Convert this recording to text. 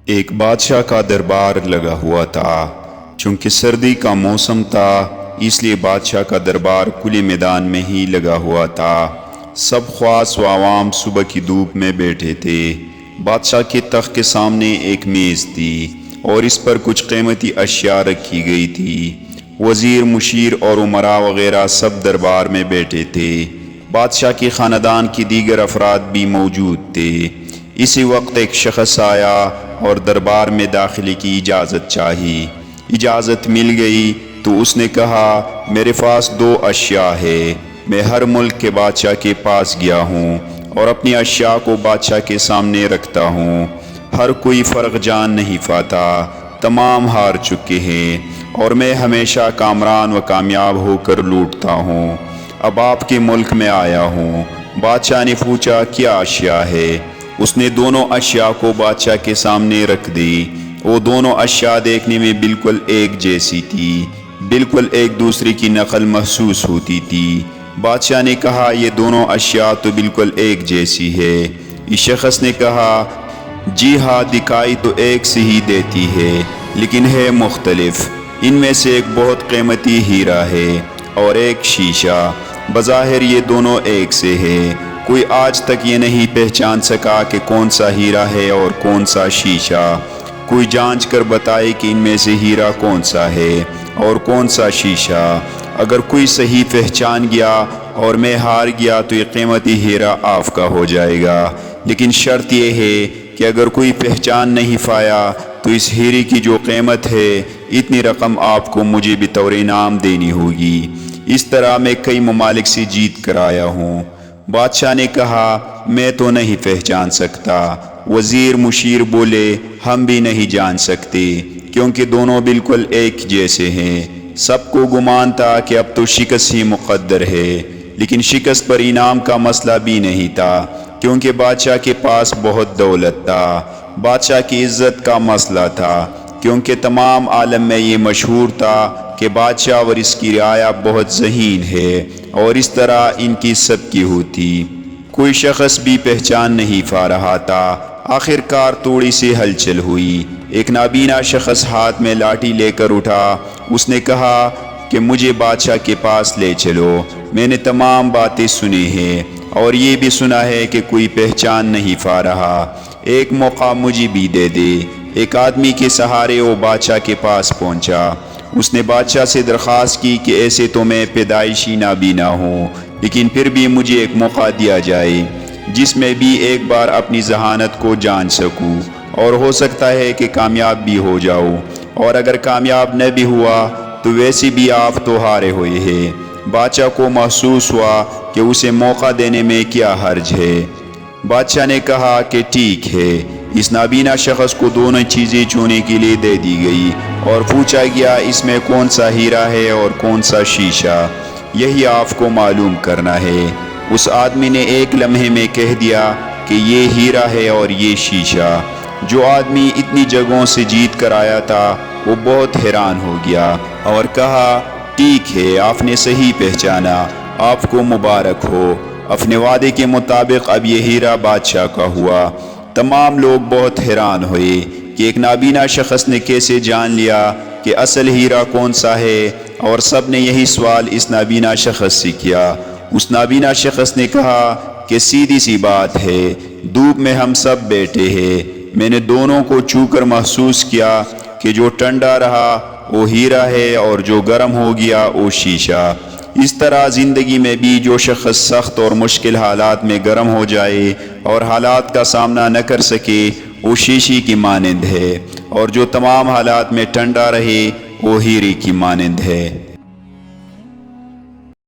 ایک بادشاہ کا دربار لگا ہوا تھا۔ چونکہ سردی کا موسم تھا اس لیے بادشاہ کا دربار کھلے میدان میں ہی لگا ہوا تھا۔ سب خواص و عوام صبح کی دھوپ میں بیٹھے تھے۔ بادشاہ کے تخت کے سامنے ایک میز تھی اور اس پر کچھ قیمتی اشیاء رکھی گئی تھی۔ وزیر، مشیر اور امراء وغیرہ سب دربار میں بیٹھے تھے۔ بادشاہ کے خاندان کے دیگر افراد بھی موجود تھے۔ اسی وقت ایک شخص آیا اور دربار میں داخلے کی اجازت چاہی۔ اجازت مل گئی تو اس نے کہا، میرے پاس 2 اشیاء ہے۔ میں ہر ملک کے بادشاہ کے پاس گیا ہوں اور اپنی اشیاء کو بادشاہ کے سامنے رکھتا ہوں۔ ہر کوئی فرق جان نہیں پاتا، تمام ہار چکے ہیں اور میں ہمیشہ کامران و کامیاب ہو کر لوٹتا ہوں۔ اب آپ کے ملک میں آیا ہوں۔ بادشاہ نے پوچھا، کیا اشیاء ہے؟ اس نے دونوں اشیاء کو بادشاہ کے سامنے رکھ دی۔ وہ دونوں اشیاء دیکھنے میں بالکل ایک جیسی تھی، بالکل ایک دوسرے کی نقل محسوس ہوتی تھی۔ بادشاہ نے کہا، یہ دونوں اشیاء تو بالکل ایک جیسی ہے۔ اس شخص نے کہا، جی ہاں، دکھائی تو ایک سے ہی دیتی ہے لیکن ہے مختلف۔ ان میں سے ایک بہت قیمتی ہیرا ہے اور ایک شیشہ۔ بظاہر یہ دونوں ایک سے ہے، کوئی آج تک یہ نہیں پہچان سکا کہ کون سا ہیرا ہے اور کون سا شیشہ۔ کوئی جانچ کر بتائے کہ ان میں سے ہیرا کون سا ہے اور کون سا شیشہ۔ اگر کوئی صحیح پہچان گیا اور میں ہار گیا تو یہ قیمتی ہیرا آپ کا ہو جائے گا، لیکن شرط یہ ہے کہ اگر کوئی پہچان نہیں پایا تو اس ہیرے کی جو قیمت ہے اتنی رقم آپ کو مجھے بطور انعام دینی ہوگی۔ اس طرح میں کئی ممالک سے جیت کر آیا ہوں۔ بادشاہ نے کہا، میں تو نہیں پہچان سکتا۔ وزیر، مشیر بولے، ہم بھی نہیں جان سکتے کیونکہ دونوں بالکل ایک جیسے ہیں۔ سب کو گمان تھا کہ اب تو شکست ہی مقدر ہے، لیکن شکست پر انعام کا مسئلہ بھی نہیں تھا کیونکہ بادشاہ کے پاس بہت دولت تھا۔ بادشاہ کی عزت کا مسئلہ تھا کیونکہ تمام عالم میں یہ مشہور تھا کہ بادشاہ اور اس کی رعایا بہت ذہین ہے اور اس طرح ان کی عزت کی ہوتی۔ کوئی شخص بھی پہچان نہیں پا رہا تھا۔ آخر کار تھوڑی سی ہلچل ہوئی۔ ایک نابینا شخص ہاتھ میں لاٹھی لے کر اٹھا۔ اس نے کہا کہ مجھے بادشاہ کے پاس لے چلو۔ میں نے تمام باتیں سنی ہیں اور یہ بھی سنا ہے کہ کوئی پہچان نہیں پا رہا۔ ایک موقع مجھے بھی دے دے۔ ایک آدمی کے سہارے وہ بادشاہ کے پاس پہنچا۔ اس نے بادشاہ سے درخواست کی کہ ایسے تو میں پیدائشی نابینا ہوں، لیکن پھر بھی مجھے ایک موقع دیا جائے جس میں بھی ایک بار اپنی ذہانت کو جان سکوں اور ہو سکتا ہے کہ کامیاب بھی ہو جاؤں، اور اگر کامیاب نہ بھی ہوا تو ویسے بھی آپ تو ہارے ہوئے ہیں۔ بادشاہ کو محسوس ہوا کہ اسے موقع دینے میں کیا حرج ہے۔ بادشاہ نے کہا کہ ٹھیک ہے۔ اس نابینا شخص کو دونوں چیزیں چونے کے لیے دے دی گئی اور پوچھا گیا، اس میں کون سا ہیرا ہے اور کون سا شیشہ؟ یہی آپ کو معلوم کرنا ہے۔ اس آدمی نے ایک لمحے میں کہہ دیا کہ یہ ہیرا ہے اور یہ شیشہ۔ جو آدمی اتنی جگہوں سے جیت کر آیا تھا وہ بہت حیران ہو گیا اور کہا، ٹھیک ہے، آپ نے صحیح پہچانا، آپ کو مبارک ہو۔ اپنے وعدے کے مطابق اب یہ ہیرا بادشاہ کا ہوا۔ تمام لوگ بہت حیران ہوئے کہ ایک نابینا شخص نے کیسے جان لیا کہ اصل ہیرا کون سا ہے، اور سب نے یہی سوال اس نابینا شخص سے کیا۔ اس نابینا شخص نے کہا کہ سیدھی سی بات ہے، دھوپ میں ہم سب بیٹھے ہیں، میں نے دونوں کو چھو کر محسوس کیا کہ جو ٹھنڈا رہا وہ ہیرا ہے اور جو گرم ہو گیا وہ شیشہ۔ اس طرح زندگی میں بھی جو شخص سخت اور مشکل حالات میں گرم ہو جائے اور حالات کا سامنا نہ کر سکے وہ شیشے کی مانند ہے، اور جو تمام حالات میں ٹھنڈا رہے وہ ہیرے کی مانند ہے۔